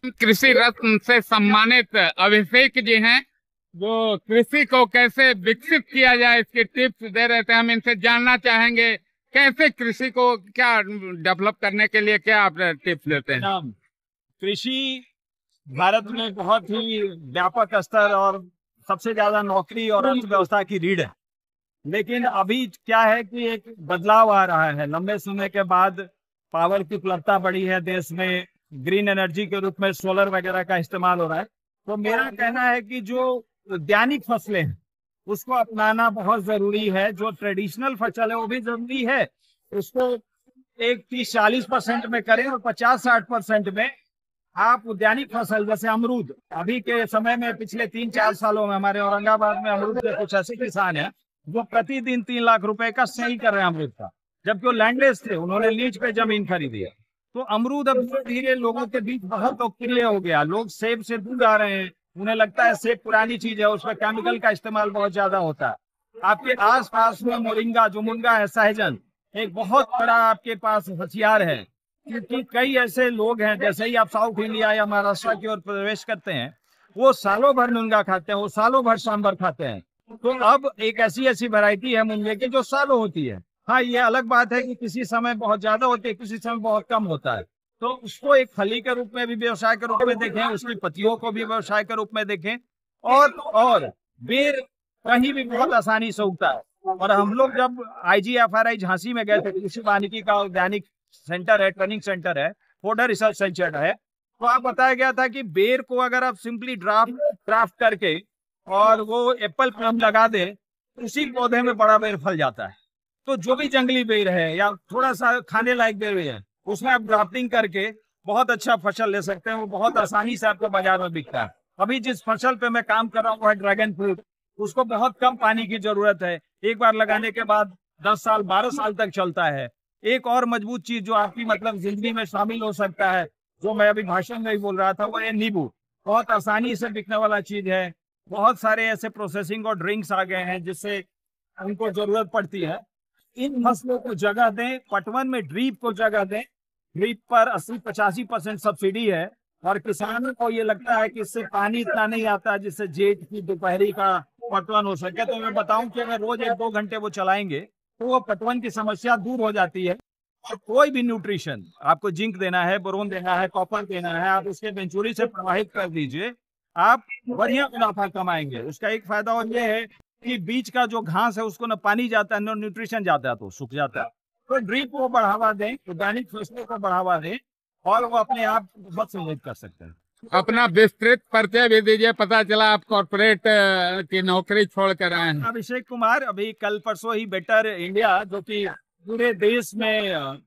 कृषि रत्न से सम्मानित अभिषेक जी हैं, जो कृषि को कैसे विकसित किया जाए इसके टिप्स दे रहे थे। हम इनसे जानना चाहेंगे कैसे कृषि को क्या डेवलप करने के लिए क्या आप टिप्स देते हैं। नाम कृषि भारत में बहुत ही व्यापक स्तर और सबसे ज्यादा नौकरी और अर्थव्यवस्था की रीढ़ है। लेकिन अभी क्या है कि एक बदलाव आ रहा है। लंबे समय के बाद पावर की उपलब्धता बढ़ी है देश में, ग्रीन एनर्जी के रूप में सोलर वगैरह का इस्तेमाल हो रहा है। तो मेरा कहना है कि जो वैज्ञानिक फसलें हैं उसको अपनाना बहुत जरूरी है। जो ट्रेडिशनल फसल है वो भी जरूरी है, उसको एक 30-40% में करें और 50-60% में आप वैज्ञानिक फसल जैसे अमरूद। अभी के समय में पिछले 3-4 सालों में हमारे औरंगाबाद में अमरूद के कुछ ऐसे किसान हैं जो प्रतिदिन 3 लाख रुपए का सही कर रहे हैं अमरूद का, जबकि वो लैंडलेस थे, उन्होंने लीज पे जमीन खरीदी है। तो अमरूद अब धीरे धीरे लोगों के बीच बहुत लोकप्रिय हो गया। लोग सेब से दूर आ रहे हैं, उन्हें लगता है सेब पुरानी चीज है, उसमें केमिकल का इस्तेमाल बहुत ज्यादा होता है। आपके आस पास में मोरिंगा जो मुनगा है, सहजन, एक बहुत बड़ा आपके पास हथियार है। क्योंकि कई ऐसे लोग हैं, जैसे ही आप साउथ इंडिया या महाराष्ट्र की ओर प्रवेश करते हैं, वो सालों भर मुनगा खाते हैं, वो सालों भर सांभर खाते हैं। तो अब एक ऐसी ऐसी वैरायटी है मुनगे की जो सालों होती है। हाँ, ये अलग बात है कि किसी समय बहुत ज्यादा होती है, किसी समय बहुत कम होता है। तो उसको एक फली के रूप में भी व्यवसाय के रूप में देखें, उसकी पत्तियों को भी व्यवसाय के रूप में देखें। और बेर कहीं भी बहुत आसानी से उगता है। और हम लोग जब IGFRI झांसी में गए थे, कृषि वानिकी का वैज्ञानिक सेंटर है, ट्रेनिंग सेंटर है, फोडर रिसर्च सेंटर है, तो आप बताया गया था कि बेर को अगर आप सिंपली ड्राफ्ट करके और वो एप्पल प्लम लगा दे, उसी पौधे में बड़ा बेर फल जाता है। तो जो भी जंगली बेर है या थोड़ा सा खाने लायक बेर है, उसमें आप ड्राफ्टिंग करके बहुत अच्छा फसल ले सकते हैं। वो बहुत आसानी से आपको बाजार में बिकता है। अभी जिस फसल पे मैं काम कर रहा हूँ वो है ड्रैगन फ्रूट। उसको बहुत कम पानी की जरूरत है, एक बार लगाने के बाद 10 साल 12 साल तक चलता है। एक और मजबूत चीज जो आपकी मतलब जिंदगी में शामिल हो सकता है, जो मैं अभी भाषण में ही बोल रहा था, वो है नींबू। बहुत आसानी से बिकने वाला चीज है। बहुत सारे ऐसे प्रोसेसिंग और ड्रिंक्स आ गए हैं जिससे उनको जरूरत पड़ती है। इन फसलों को जगह दें, पटवन में ड्रीप को जगह दें। ड्रीप पर 80-85% सब्सिडी है। और किसानों को ये लगता है कि इससे पानी इतना नहीं आता जिससे जेठ की दोपहरी का पटवन हो सके। तो मैं बताऊं कि अगर रोज 1-2 घंटे वो चलाएंगे तो वो पटवन की समस्या दूर हो जाती है। और कोई भी न्यूट्रिशन आपको, जिंक देना है, बोरोन देना है, कॉपर देना है, आप उसके वेंचुरी से प्रवाहित कर दीजिए, आप बढ़िया मुनाफा कमाएंगे। उसका एक फायदा और ये है कि बीच का जो घास है उसको ना पानी जाता है, ना न्यूट्रिशन जाता है, तो सूख जाता है। तो ड्रिप को बढ़ावा दें, ऑर्गेनिक फसलों को बढ़ावा दें, और वो अपने आप बहुत सहयोग कर सकते हैं। अपना विस्तृत परिचय भी दीजिए, पता चला आप कॉर्पोरेट की नौकरी छोड़ कर आए हैं। अभिषेक कुमार, अभी कल परसों ही बेटर इंडिया, जो कि पूरे देश में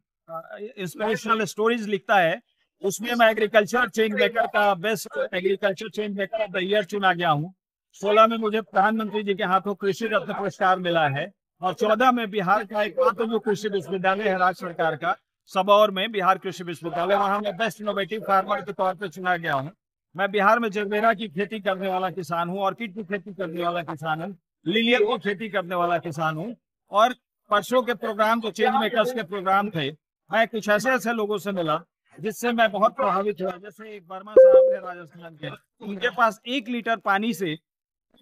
इंस्पिरेशनल स्टोरीज लिखता है, उसमें मैं एग्रीकल्चर चेंज मेकर का best agriculture change maker of the year चुना गया हूँ। 16 में मुझे प्रधानमंत्री जी के हाथों कृषि रत्न पुरस्कार मिला है। और 14 में बिहार का एक मात्र जो कृषि विश्वविद्यालय है राज्य सरकार का, सबौर में बिहार कृषि विश्वविद्यालय, वहां मैं बेस्ट इनोवेटिव फार्मर के तौर पर चुना गया हूँ। मैं बिहार में जरबेरा की खेती करने वाला किसान हूँ, ऑर्किड की खेती करने वाला किसान हूँ, लिलियम की खेती करने वाला किसान हूँ। और परसों के प्रोग्राम जो चेंज मेकर्स के प्रोग्राम थे, मैं कुछ ऐसे ऐसे लोगों से मिला जिससे मैं बहुत प्रभावित हुआ। जैसे एक वर्मा साहब थे राजस्थान के, उनके पास 1 लीटर पानी से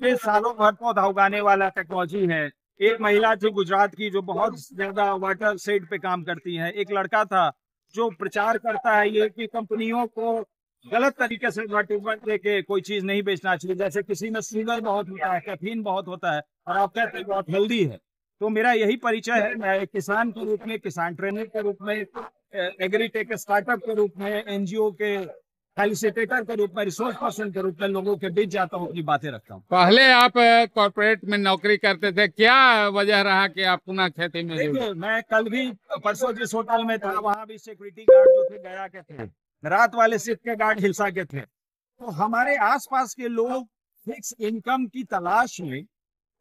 सालों भर पौधा उगाने वाला टेक्नोलॉजी है। एक महिला थी गुजरात की जो बहुत ज्यादा वाटर शेड पे काम करती है। एक लड़का था जो प्रचार करता है ये कि कंपनियों को गलत तरीके से एडवर्टाइजमेंट देके कोई चीज नहीं बेचना चाहिए। जैसे किसी में शुगर बहुत होता है, कैफीन बहुत होता है, और आप कहते हैं बहुत हेल्दी है। तो मेरा यही परिचय है। मैं एक किसान के रूप में, किसान ट्रेनर के रूप में, एग्रीटेक स्टार्टअप के रूप में, NGO के फैसिलिटेटर के रूप में, रिसोर्स पर्सन के रूप में लोगों के बीच जाता हूँ, अपनी बातें रखता हूँ। पहले आप कॉर्पोरेट में नौकरी करते थे, क्या वजह रहा कि आप पुनः खेती में जुड़े? देखिए, मैं कल भी परसों जिस होटल में था, वहां भी सिक्योरिटी गार्ड जो थे गया के थे, रात वाले शिफ्ट के गार्ड हिलसा के थे। तो हमारे आसपास के लोग फिक्स इनकम की तलाश में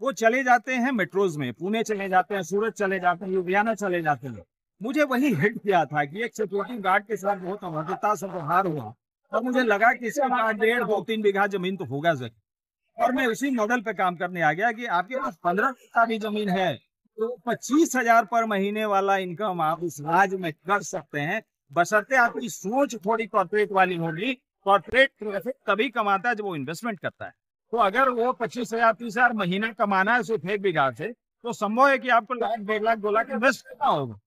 वो चले जाते हैं मेट्रोज में, पुणे चले जाते हैं, सूरत चले जाते हैं, लुधियाना चले जाते हैं। मुझे वही हिट किया था कि एक सिक्योरिटी गार्ड के साथ बहुत अभद्रता से व्यवहार हुआ। और मुझे लगा कि इसके पास 1.5-2-3 बीघा जमीन तो होगा जरूर। और मैं उसी मॉडल पे काम करने आ गया कि आपके पास 15 बीघा भी जमीन है तो 25,000 पर महीने वाला इनकम आप इस राज्य में कर सकते हैं, बशर्ते आपकी सोच थोड़ी कॉर्पोरेट वाली होगी। कॉर्पोरेट प्रॉफिट तभी कमाता है जब वो इन्वेस्टमेंट करता है। तो अगर वो 25,000 30,000 महीना कमाना है सिर्फ 1 बीघा से, तो संभव है कि आपको लाख 1.5 लाख 2 लाख इन्वेस्ट करना होगा।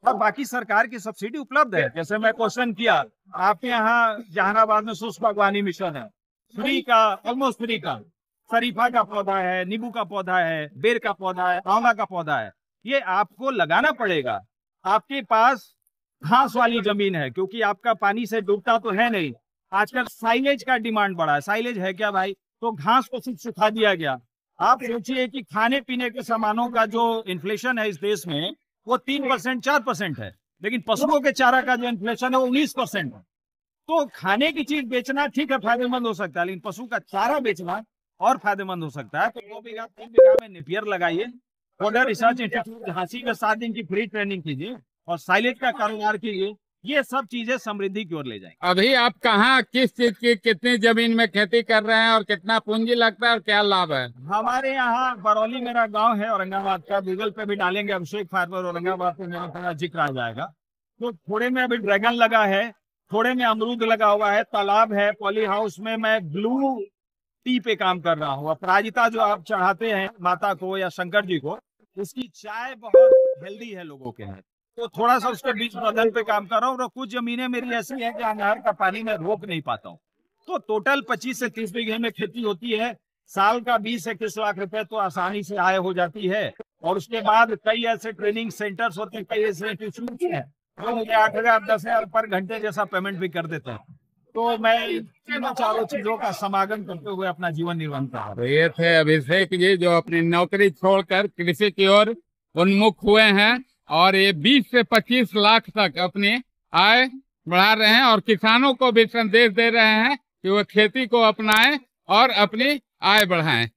और बाकी सरकार की सब्सिडी उपलब्ध है। जैसे मैं क्वेश्चन किया, आपके यहाँ जहानाबाद में शुष्क बागवानी मिशन है, फ्री का, ऑलमोस्ट फ्री का, शरीफा का पौधा है, नींबू का पौधा है, बेर का पौधा है, आंवला का पौधा है। ये आपको लगाना पड़ेगा। आपके पास घास वाली जमीन है, क्योंकि आपका पानी से डूबता तो है नहीं। आजकल साइलेज का डिमांड बढ़ा है। साइलेज है क्या भाई? तो घास को सिर्फ सुखा दिया गया। आप सोचिए कि खाने पीने के सामानों का जो इन्फ्लेशन है इस देश में वो 3% 4% है, लेकिन पशुओं के चारा का जो इन्फ्लेशन है वो 19% है। तो खाने की चीज बेचना ठीक है, फायदेमंद हो सकता है, लेकिन पशु का चारा बेचना और फायदेमंद हो सकता है। तो 2 बीघा 3 बीघा में नेपियर लगाइए, फॉर्डर रिसर्च इंस्टीट्यूट झांसी में 7 दिन की फ्री ट्रेनिंग कीजिए और साइलेज का कारोबार कीजिए। ये सब चीजें समृद्धि की ओर ले जाएंगे। अभी आप कहाँ, किस चीज की, कितनी जमीन में खेती कर रहे हैं और कितना पूंजी लगता है और क्या लाभ है? हमारे यहाँ बरौली मेरा गांव है, औरंगाबाद का। गूगल पे भी डालेंगे अभिषेक फार्मर औरंगाबाद पे, मेरा थोड़ा जिक्र आ जाएगा। तो थोड़े में अभी ड्रैगन लगा है, थोड़े में अमरूद लगा हुआ है, तालाब है, पॉली हाउस में मैं ब्लू टी पे काम कर रहा हूँ। अपराजिता जो आप चढ़ाते हैं माता को या शंकर जी को, उसकी चाय बहुत हेल्दी है लोगों के यहाँ। तो थोड़ा सा उसके बीज प्रबंधन पे काम कर रहा हूँ। और कुछ जमीनें मेरी ऐसी हैं कि नहर का पानी मैं रोक नहीं पाता हूँ। तो टोटल 25 से 30 बीघे में खेती होती है। साल का 20 से 21 लाख रुपए तो आसानी से आय हो जाती है। और उसके बाद कई ऐसे ट्रेनिंग सेंटर्स होते हैं, कई ऐसे इंस्टीट्यूट हैं जो मुझे 8,000 10,000 पर घंटे जैसा पेमेंट भी कर देते हैं। तो मैं तीनों चारों चीजों का समागम करते हुए अपना जीवन निर्वाह कर रहा हूं। तो ये थे अभिषेक जी जो अपनी नौकरी छोड़कर कृषि की ओर उन्मुख हुए हैं और ये 20 से 25 लाख तक अपनी आय बढ़ा रहे हैं और किसानों को भी संदेश दे रहे हैं कि वो खेती को अपनाएं और अपनी आय बढ़ाएं।